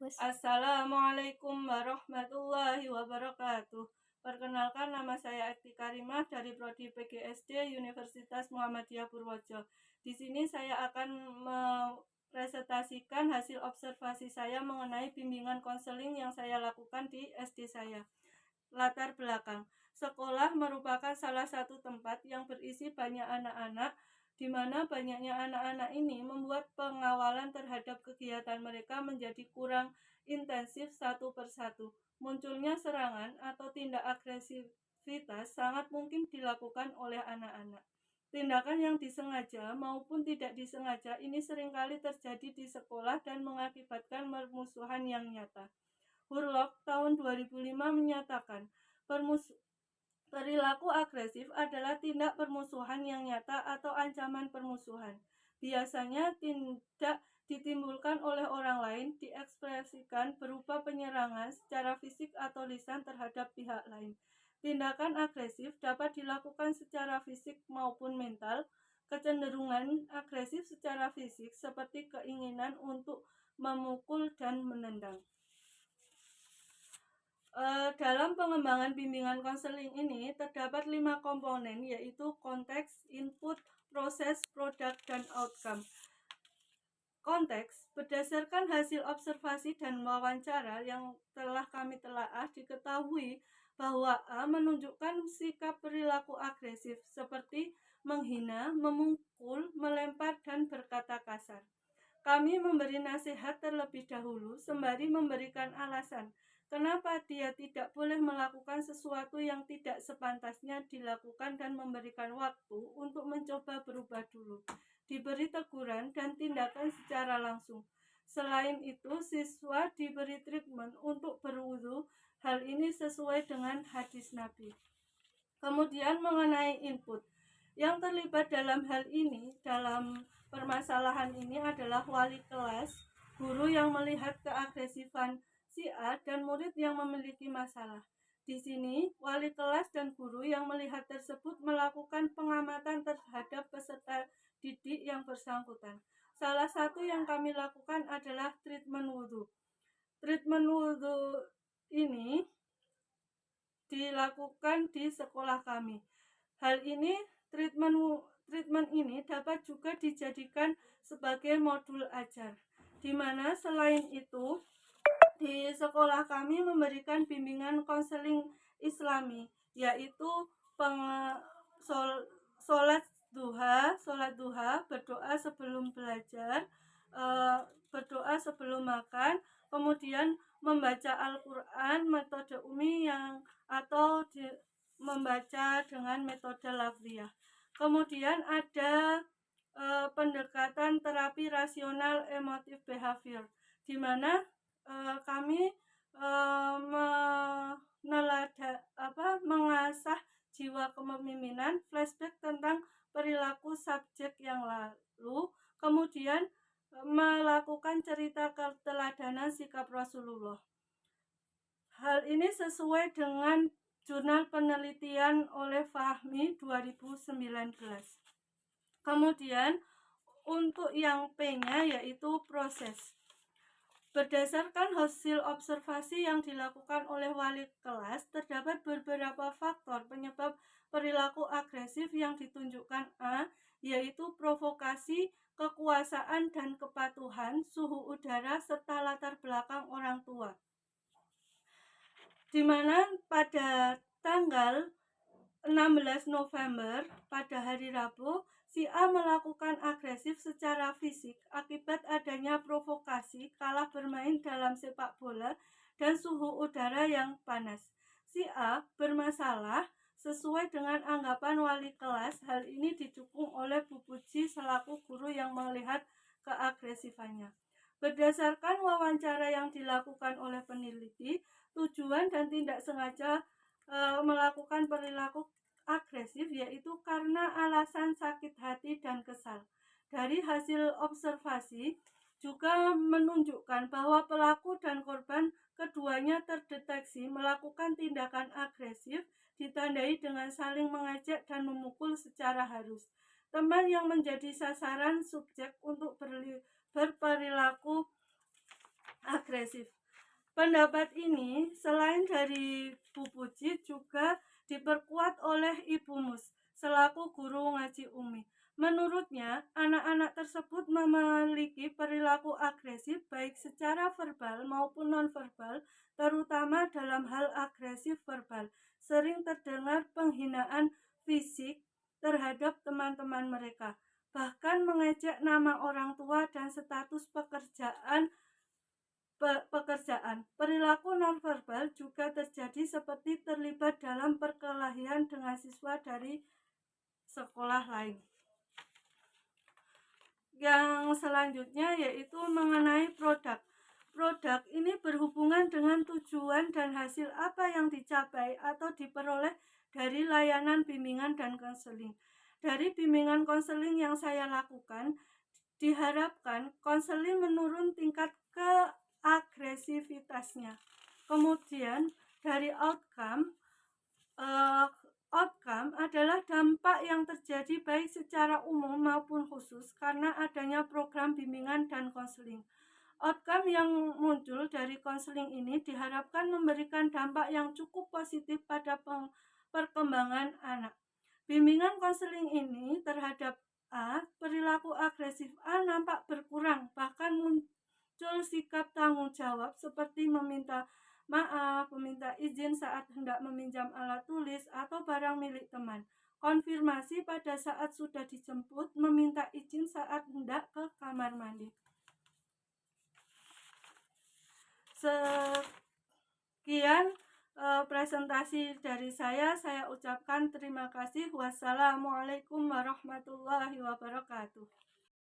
Assalamualaikum warahmatullahi wabarakatuh. Perkenalkan, nama saya Ekti Karimah dari Prodi PGSD Universitas Muhammadiyah Purworejo. Di sini saya akan mempresentasikan hasil observasi saya mengenai bimbingan konseling yang saya lakukan di SD saya. Latar belakang: sekolah merupakan salah satu tempat yang berisi banyak anak-anak, di mana banyaknya anak-anak ini membuat pengawalan terhadap kegiatan mereka menjadi kurang intensif satu persatu. Munculnya serangan atau tindak agresivitas sangat mungkin dilakukan oleh anak-anak. Tindakan yang disengaja maupun tidak disengaja ini seringkali terjadi di sekolah dan mengakibatkan permusuhan yang nyata. Hurlock tahun 2005 menyatakan, perilaku agresif adalah tindak permusuhan yang nyata atau ancaman permusuhan. Biasanya tidak ditimbulkan oleh orang lain, diekspresikan berupa penyerangan secara fisik atau lisan terhadap pihak lain. Tindakan agresif dapat dilakukan secara fisik maupun mental. Kecenderungan agresif secara fisik seperti keinginan untuk memukul dan menendang. Dalam pengembangan bimbingan konseling ini terdapat 5 komponen, yaitu konteks, input, proses, produk, dan outcome. Konteks: berdasarkan hasil observasi dan wawancara yang telah kami telaah, diketahui bahwa A menunjukkan sikap perilaku agresif seperti menghina, memukul, melempar, dan berkata kasar. Kami memberi nasihat terlebih dahulu sembari memberikan alasan kenapa dia tidak boleh melakukan sesuatu yang tidak sepantasnya dilakukan dan memberikan waktu untuk mencoba berubah dulu. Diberi teguran dan tindakan secara langsung. Selain itu, siswa diberi treatment untuk berwudu. Hal ini sesuai dengan hadis Nabi. Kemudian mengenai input, yang terlibat dalam hal ini, dalam permasalahan ini adalah wali kelas, guru yang melihat keagresifan si A, dan murid yang memiliki masalah. Di sini, wali kelas dan guru yang melihat tersebut melakukan pengamatan terhadap peserta didik yang bersangkutan. Salah satu yang kami lakukan adalah treatment wudhu. Treatment wudhu ini dilakukan di sekolah kami. Hal ini, treatment ini dapat juga dijadikan sebagai modul ajar, di mana selain itu di sekolah kami memberikan bimbingan konseling Islami, yaitu sholat duha, berdoa sebelum belajar, berdoa sebelum makan, kemudian membaca Al-Quran metode Umi atau membaca dengan metode lafziyah. Kemudian ada pendekatan terapi rasional emotif behavior, di mana kami mengasah jiwa kepemimpinan, flashback tentang perilaku subjek yang lalu, kemudian melakukan cerita keteladanan sikap Rasulullah. Hal ini sesuai dengan jurnal penelitian oleh Fahmi 2019. Kemudian untuk yang P-nya yaitu proses. Berdasarkan hasil observasi yang dilakukan oleh wali kelas, terdapat beberapa faktor penyebab perilaku agresif yang ditunjukkan A, yaitu provokasi, kekuasaan dan kepatuhan, suhu udara, serta latar belakang orang tua. Di mana pada tanggal 16 November pada hari Rabu, si A melakukan agresif secara fisik akibat adanya provokasi kalah bermain dalam sepak bola dan suhu udara yang panas. Si A bermasalah sesuai dengan anggapan wali kelas. Hal ini didukung oleh Bu Puji selaku guru yang melihat keagresifannya. Berdasarkan wawancara yang dilakukan oleh peneliti, tujuan dan tidak sengaja melakukan perilaku agresif yaitu karena alasan sakit hati dan kesal. Dari hasil observasi juga menunjukkan bahwa pelaku dan korban keduanya terdeteksi melakukan tindakan agresif ditandai dengan saling mengejek dan memukul secara halus. Teman yang menjadi sasaran subjek untuk berperilaku agresif. Pendapat ini selain dari Bu Puji juga diperkuat oleh Ibu Mus selaku guru ngaji Umi. Menurutnya, anak-anak tersebut memiliki perilaku agresif baik secara verbal maupun nonverbal, terutama dalam hal agresif verbal. Sering terdengar penghinaan fisik terhadap teman-teman mereka, bahkan mengejek nama orang tua dan status pekerjaan. Perilaku nonverbal juga terjadi seperti terlibat dalam perkelahian dengan siswa dari sekolah lain. Yang selanjutnya yaitu mengenai produk. Produk ini berhubungan dengan tujuan dan hasil apa yang dicapai atau diperoleh dari layanan bimbingan dan konseling. Dari bimbingan konseling yang saya lakukan, diharapkan konseling menurun tingkat keagresivitasnya. Kemudian dari outcome adalah dampak yang terjadi baik secara umum maupun khusus karena adanya program bimbingan dan konseling. Outcome yang muncul dari konseling ini diharapkan memberikan dampak yang cukup positif pada perkembangan anak. Bimbingan konseling ini terhadap A, perilaku agresif A nampak berkurang, bahkan muncul sikap tanggung jawab seperti meminta maaf, meminta izin saat hendak meminjam alat tulis atau barang milik teman, konfirmasi pada saat sudah dijemput, meminta izin saat hendak ke kamar mandi. Sekian presentasi dari saya ucapkan terima kasih. Wassalamualaikum warahmatullahi wabarakatuh.